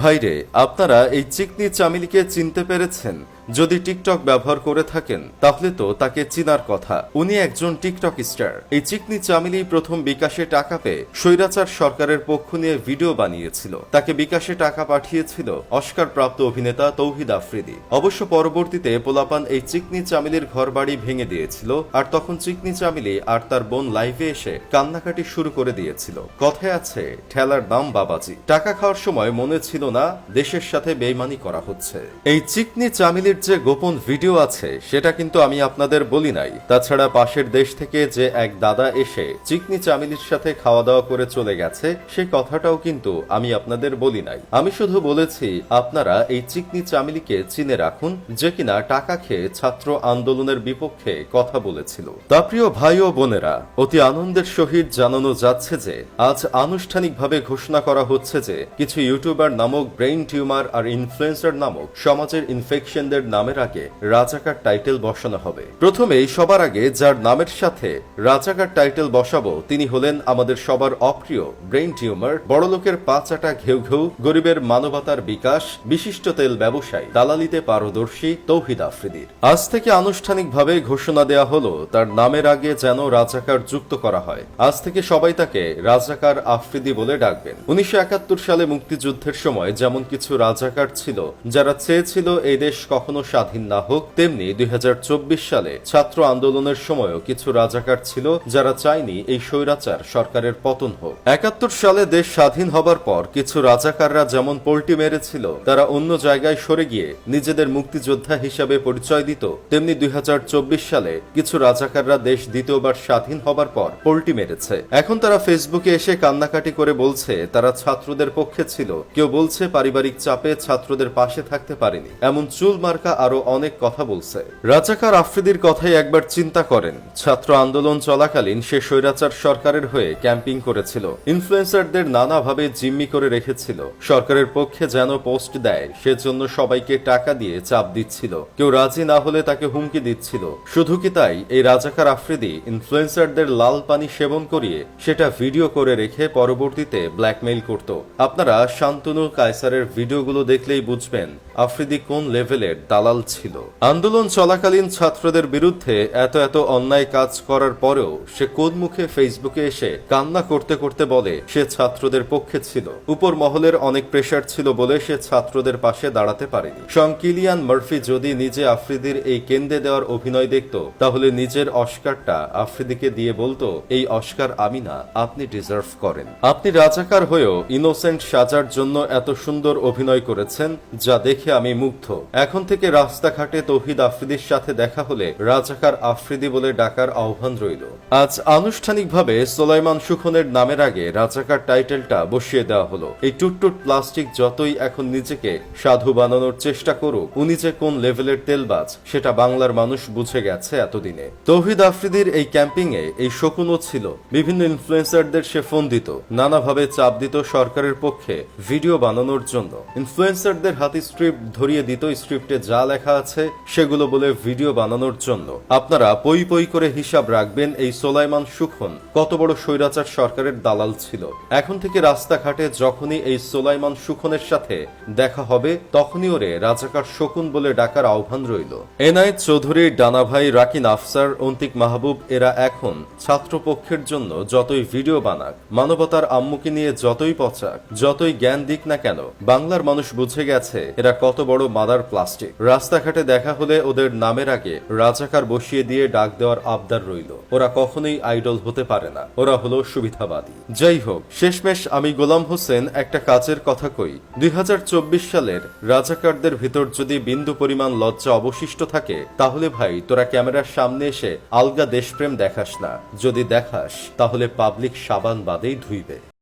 ভাইরে, আপনারা এই চিকনি চামেলিকে চিনতে পেরেছেন? যদি টিকটক ব্যবহার করে থাকেন তাহলে তো তাকে চিনার কথা। উনি একজন টিকটক স্টার। এই চিকনি চামেলি প্রথম বিকাশে টাকা পেয়ে স্বৈরাচার সরকারের পক্ষ নিয়ে ভিডিও বানিয়েছিল। তাকে বিকাশে টাকা পাঠিয়েছিল অস্কার প্রাপ্ত অভিনেতা তৌহিদ আফ্রিদি। অবশ্য পরবর্তীতে পোলাপান এই চিকনি চামেলির ঘর বাড়ি ভেঙে দিয়েছিল, আর তখন চিকনি চামেলি আর তার বোন লাইভে এসে কান্নাকাটি শুরু করে দিয়েছিল। কথায় আছে, ঠেলার দাম বাবাজি। টাকা খাওয়ার সময় মনে ছিল না দেশের সাথে বেইমানি করা হচ্ছে। এই চিকনি চামেলির যে গোপন ভিডিও আছে সেটা কিন্তু আমি আপনাদের বলি নাই। তাছাড়া পাশের দেশ থেকে যে এক দাদা এসে চিকনি চামেলির সাথে খাওয়া দাওয়া করে চলে গেছে সেই কথাটাও কিন্তু আমি আপনাদের বলি নাই। আমি শুধু বলেছি আপনারা এই চিকনি চামেলিকে চিনে রাখুন, যে কিনা টাকা খেয়ে ছাত্র আন্দোলনের বিপক্ষে কথা বলেছিল। তা প্রিয় ভাই ও বোনেরা, অতি আনন্দের সহিত জানানো যাচ্ছে যে আজ আনুষ্ঠানিকভাবে ঘোষণা করা হচ্ছে যে কিছু ইউটিউবার নামক ব্রেইন টিউমার আর ইনফ্লুয়েন্সার নামক সমাজের ইনফেকশনদের নামের আগে রাজাকার টাইটেল বসানো হবে। প্রথমেই সবার আগে যার নামের সাথে রাজাকার টাইটেল বসাবো তিনি হলেন আমাদের সবার অপ্রিয় ব্রেইন টিউমার, বড়লোকের পাঁচাটা ঘেউ ঘেউ, গরিবের মানবতার বিকাশ, বিশিষ্ট তেল ব্যবসায়ী, দালালিতে পারদর্শী তৌহিদ আফ্রিদির। আজ থেকে আনুষ্ঠানিকভাবে ঘোষণা দেয়া হলো তার নামের আগে যেন রাজাকার যুক্ত করা হয়। আজ থেকে সবাই তাকে রাজাকার আফ্রিদি বলে ডাকবেন। 1971 সালে মুক্তিযুদ্ধের সময় যেমন কিছু রাজাকার ছিল যারা চেয়েছিল এই দেশ কখনো স্বাধীন না হোক, তেমনি 2024 সালে ছাত্র আন্দোলনের সময়ও কিছু রাজাকার ছিল যারা চায়নি এই স্বৈরাচার সরকারের পতন হোক। 71 সালে দেশ স্বাধীন হবার পর কিছু রাজাকাররা যেমন পল্টি মেরেছিল, তারা অন্য জায়গায় সরে গিয়ে নিজেদের মুক্তিযোদ্ধা হিসাবে পরিচয় দিত, তেমনি 2024 সালে কিছু রাজাকাররা দেশ দ্বিতীয়বার স্বাধীন হবার পর পল্টি মেরেছে। এখন তারা ফেসবুকে এসে কান্নাকাটি করে বলছে তারা ছাত্রদের পক্ষে ছিল, কেউ বলছে পারিবারিক চাপে ছাত্রদের পাশে থাকতে পারেনি, এমন চুল মার্কা আরো অনেক কথা বলছে। রাজাকার আফ্রিদির কথাই একবার চিন্তা করেন। ছাত্র আন্দোলন চলাকালীন সে স্বৈরাচার সরকারের হয়ে ক্যাম্পিং করেছিল, ইনফ্লুয়েন্সারদের নানাভাবে জিম্মি করে রেখেছিল, সরকারের পক্ষে যেন পোস্ট দেয় সেজন্য সবাইকে টাকা দিয়ে চাপ দিচ্ছিল, কেউ রাজি না হলে তাকে হুমকি দিচ্ছিল। শুধু কি তাই, এই রাজাকার আফ্রিদি ইনফ্লুয়েন্সারদের লাল পানি সেবন করিয়ে সেটা ভিডিও করে রেখে পরবর্তীতে ব্ল্যাকমেইল করত। আপনারা শান্তনু কায়সারের ভিডিওগুলো দেখলেই বুঝবেন আফ্রিদি কোন লেভেলের দালাল ছিল। আন্দোলন চলাকালীন ছাত্রদের বিরুদ্ধে এত এত অন্যায় কাজ করার পরেও সে কোন মুখে ফেসবুকে এসে কান্না করতে করতে বলে সে ছাত্রদের পক্ষে ছিল। উপর মহলের অনেক প্রেসার ছিল বলে সে ছাত্রদের পাশে দাঁড়াতে পারেনি। সং কিলিয়ান মার্ফি যদি নিজে আফ্রিদির এই কেন্দ্রে দেওয়ার অভিনয় দেখত তাহলে নিজের অস্কারটা আফ্রিদিকে দিয়ে বলতো, এই অস্কার আমি না, আপনি ডিজার্ভ করেন। আপনি রাজাকার হয়েও ইনোসেন্ট সাজার জন্য এত সুন্দর অভিনয় করেছেন যা দেখে আমি মুগ্ধ। এখন থেকে রাস্তাঘাটে তৌহিদ আফ্রিদির সাথে দেখা হলে রাজাকার আফ্রিদি বলে ডাকার আহ্বান রইল। আজ আনুষ্ঠানিকভাবে সোলাইমান সুখনের নামের আগে রাজাকার টাইটেলটা বসিয়ে দেওয়া হলো। এই টুটটুট প্লাস্টিক যতই এখন নিজেকে সাধু বানানোর চেষ্টা করুক, উনি যে কোন লেভেলের তেলবাজ সেটা বাংলার মানুষ বুঝে গেছে এতদিনে। তৌহিদ আফ্রিদির এই ক্যাম্পিং এ এই শকুনও ছিল। বিভিন্ন ইনফ্লুয়েন্সারদের সে ফোন দিত, নানাভাবে চাপ দিত সরকারের পক্ষে ভিডিও বানানোর জন্য। ইনফ্লুয়েন্সারদের হাতে স্ক্রিপ্ট ধরিয়ে দিত, স্ক্রিপ্টে যা লেখা আছে সেগুলো বলে ভিডিও বানানোর জন্য। আপনারা পই পই করে হিসাব রাখবেন এই সোলাইমান সুখন কত বড় স্বৈরাচার সরকারের দালাল ছিল। এখন থেকে রাস্তাঘাটে যখনই এই সোলাইমান সুখনের সাথে দেখা হবে তখনই ওরে রাজাকার শকুন বলে ডাকার আহ্বান রইল। এনায়েত চৌধুরী, ডানাভাই, রাকিন আফসার, অন্তিক মাহবুব এরা এখন ছাত্রপক্ষের জন্য যতই ভিডিও বানাক, মানবতার আম্মুকে নিয়ে যতই পচাক, যতই জ্ঞান দিক না কেন, বাংলার মানুষ বুঝে গেছে এরা কত বড় মাদার প্লাস্টিক। রাস্তাঘাটে দেখা হলে ওদের নামের আগে রাজাকার বসিয়ে দিয়ে ডাক দেওয়ার আবদার রইল। ওরা কখনোই আইডল হতে পারে না, ওরা হলো সুবিধাবাদী। যাই হোক, শেষমেশ আমি গোলাম হোসেন একটা কাজের কথা কই। 2024 সালের রাজাকারদের ভিতর যদি বিন্দু পরিমাণ লজ্জা অবশিষ্ট থাকে তাহলে ভাই তোরা ক্যামেরার সামনে এসে আলগা দেশপ্রেম দেখাস না। যদি দেখাস তাহলে পাবলিক সাবান বাদেই ধুইবে।